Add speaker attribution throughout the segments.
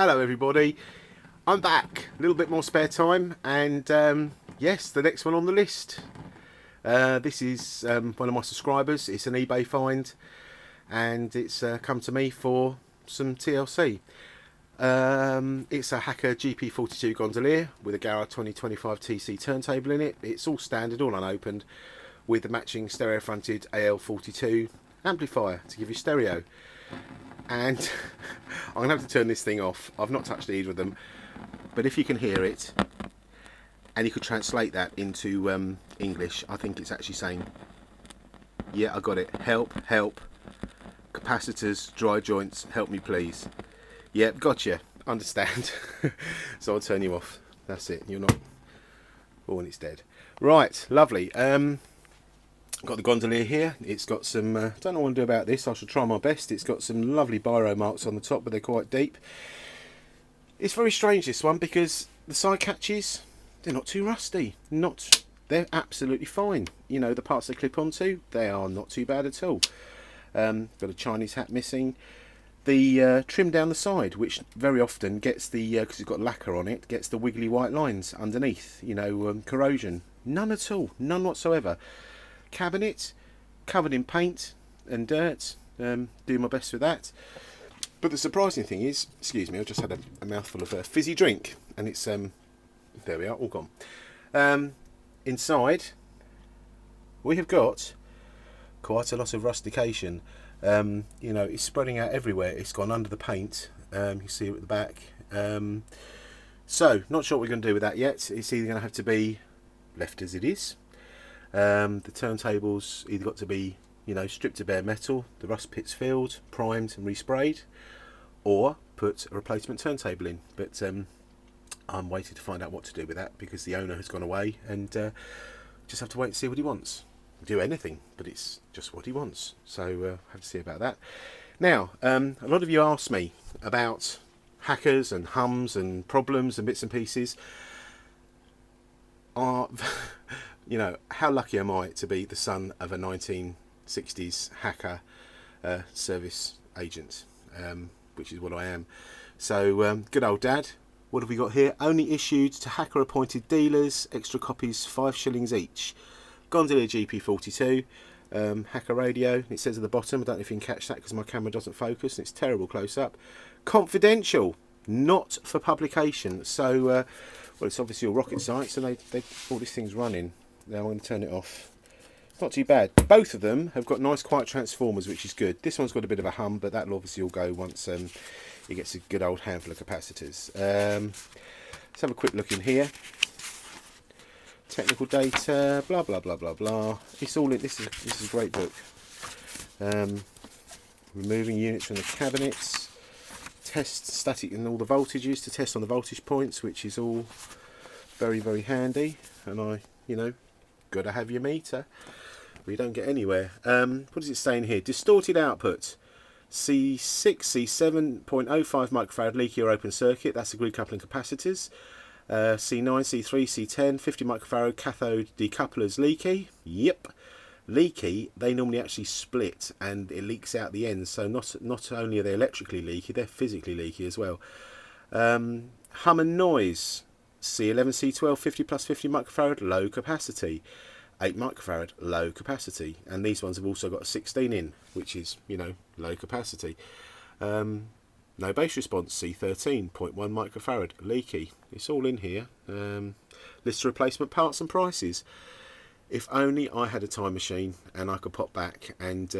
Speaker 1: Hello everybody, I'm back. A little bit more spare time, and yes, the next one on the list. This is one of my subscribers. It's an eBay find, and it's come to me for some TLC. It's a Hacker GP42 gondolier with a Gara 2025 TC turntable in it. It's all standard, all unopened, with the matching stereo fronted AL42 amplifier to give you stereo. And I'm going to have to turn this thing off. I've not touched either of them, but if you can hear it and you could translate that into English, I think it's actually saying, yeah, I got it, help, help, capacitors, dry joints, help me please. Yep, gotcha, understand. So I'll turn you off. That's it, you're not, oh, and it's dead. Right, lovely. Got the gondolier here. It's got some, don't know what to do about this, I shall try my best. It's got some lovely biro marks on the top, but they're quite deep. It's very strange, this one, because the side catches, they're not too rusty. They're absolutely fine. You know, the parts they clip onto, they are not too bad at all. Got a Chinese hat missing. The trim down the side, which very often gets the, because it's got lacquer on it, gets the wiggly white lines underneath, you know, corrosion. None at all, none whatsoever. Cabinet covered in paint and dirt. Do my best with that. But the surprising thing is, excuse me, I just had a mouthful of fizzy drink, and it's there we are, all gone. Inside we have got quite a lot of rustication. You know, it's spreading out everywhere. It's gone under the paint. You see it at the back. So not sure what we're going to do with that yet. It's either going to have to be left as it is. The turntable's either got to be, you know, stripped to bare metal, the rust pits filled, primed and resprayed, or put a replacement turntable in. But I'm waiting to find out what to do with that, because the owner has gone away, and just have to wait and see what he wants. Do anything, but it's just what he wants. So have to see about that. Now, a lot of you asked me about hackers and hums and problems and bits and pieces. You know, how lucky am I to be the son of a 1960s hacker service agent, which is what I am. So good old dad. What have we got here? Only issued to hacker appointed dealers, extra copies 5 shillings each. Gondolier GP42, hacker radio. It says at the bottom, I don't know if you can catch that because my camera doesn't focus and it's terrible close up. Confidential, not for publication. So well, it's obviously all rocket science, and all these things running. Now I'm going to turn it off. It's not too bad. Both of them have got nice quiet transformers, which is good. This one's got a bit of a hum, but that'll obviously all go once it gets a good old handful of capacitors. Let's have a quick look in here. Technical data, blah blah blah blah blah. It's all in. This is a great book. Removing units from the cabinets. Test static and all the voltages to test on the voltage points, which is all very very handy. And you know, got to have your meter, or you don't get anywhere. What does it say in here? Distorted output. C6, C7, 0.05 microfarad leaky or open circuit. That's the grid coupling capacitors. C9, C3, C10, 50 microfarad cathode decouplers leaky. Yep, leaky. They normally actually split and it leaks out the ends. So not only are they electrically leaky, they're physically leaky as well. Hum and noise. C11, C12, 50 plus 50 microfarad, low capacity. 8 microfarad, low capacity. And these ones have also got a 16 in, which is, you know, low capacity. No bass response, C13, 0.1 microfarad, leaky. It's all in here. List of replacement parts and prices. If only I had a time machine and I could pop back and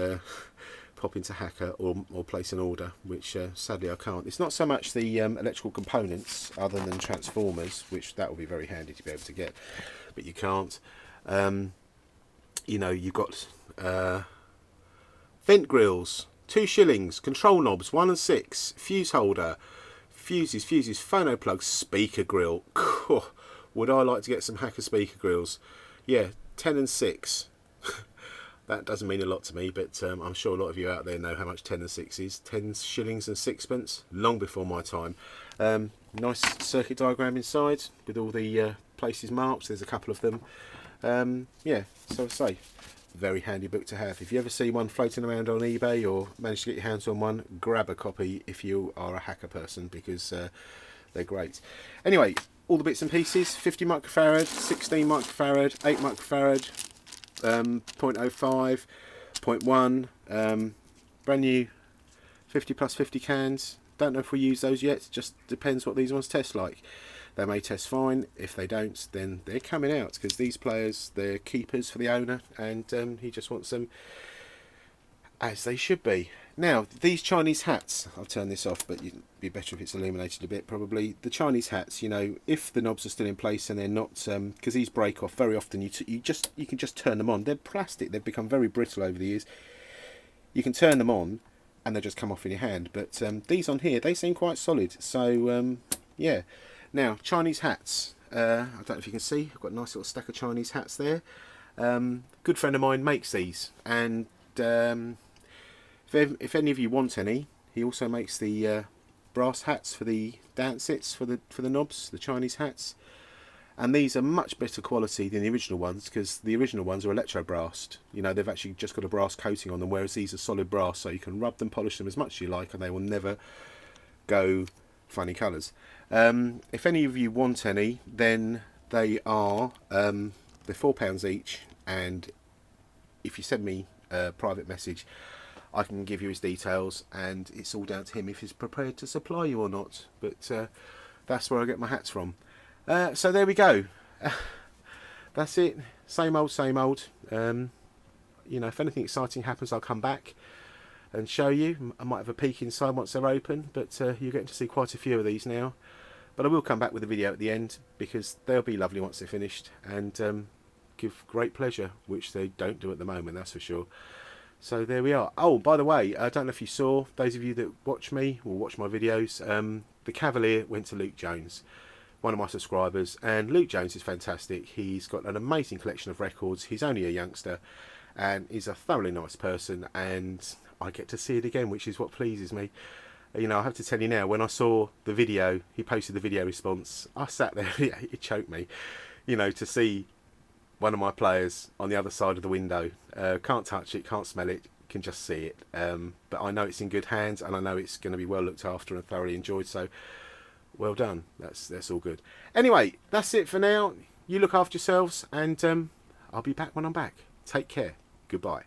Speaker 1: pop into Hacker or place an order, which sadly I can't. It's not so much the electrical components other than transformers, which that would be very handy to be able to get, but you can't. You know, you've got vent grills, 2 shillings, control knobs 1 and 6, fuse holder, fuses, phono plugs, speaker grill. Would I like to get some Hacker speaker grills? Yeah, 10 and 6. That doesn't mean a lot to me, but I'm sure a lot of you out there know how much 10 and 6 is. 10 shillings and sixpence, long before my time. Nice circuit diagram inside with all the places marked. There's a couple of them. Yeah, so I say, very handy book to have. If you ever see one floating around on eBay or manage to get your hands on one, grab a copy if you are a hacker person, because they're great. Anyway, all the bits and pieces: 50 microfarad, 16 microfarad, 8 microfarad, 0.05, 0.1, brand new 50 plus 50 cans. Don't know if we use those yet, just depends what these ones test like. They may test fine. If they don't, then they're coming out, because these players, they're keepers for the owner, and he just wants them as they should be. Now, these Chinese hats, I'll turn this off, but it'd be better if it's illuminated a bit probably. The Chinese hats, you know, if the knobs are still in place and they're not, because these break off very often, you can just turn them on. They're plastic, they've become very brittle over the years. You can turn them on and they just come off in your hand, but these on here, they seem quite solid. So yeah. Now, Chinese hats, I don't know if you can see, I've got a nice little stack of Chinese hats there. Good friend of mine makes these, and if any of you want any, he also makes the brass hats for the Dansettes, for the knobs, the Chinese hats. And these are much better quality than the original ones, because the original ones are electro brassed. You know, they've actually just got a brass coating on them, whereas these are solid brass, so you can rub them, polish them as much as you like, and they will never go funny colours. If any of you want any, then they're £4 each, and if you send me a private message, I can give you his details, and it's all down to him if he's prepared to supply you or not. But that's where I get my hats from. So there we go. That's it. Same old, same old. You know, if anything exciting happens, I'll come back and show you. I might have a peek inside once they're open, but you're getting to see quite a few of these now. But I will come back with a video at the end, because they'll be lovely once they're finished, and give great pleasure, which they don't do at the moment, that's for sure. So there we are. Oh, by the way, I don't know if you saw, those of you that watch me or watch my videos, the Cavalier went to Luke Jones, one of my subscribers, and Luke Jones is fantastic. He's got an amazing collection of records. He's only a youngster, and he's a thoroughly nice person, and I get to see it again, which is what pleases me. You know, I have to tell you now, when I saw the video, he posted the video response, I sat there, it choked me, you know, to see one of my players on the other side of the window. Can't touch it, can't smell it, can just see it. But I know it's in good hands, and I know it's going to be well looked after and thoroughly enjoyed, so well done. That's all good. Anyway, that's it for now. You look after yourselves, and I'll be back when I'm back. Take care. Goodbye.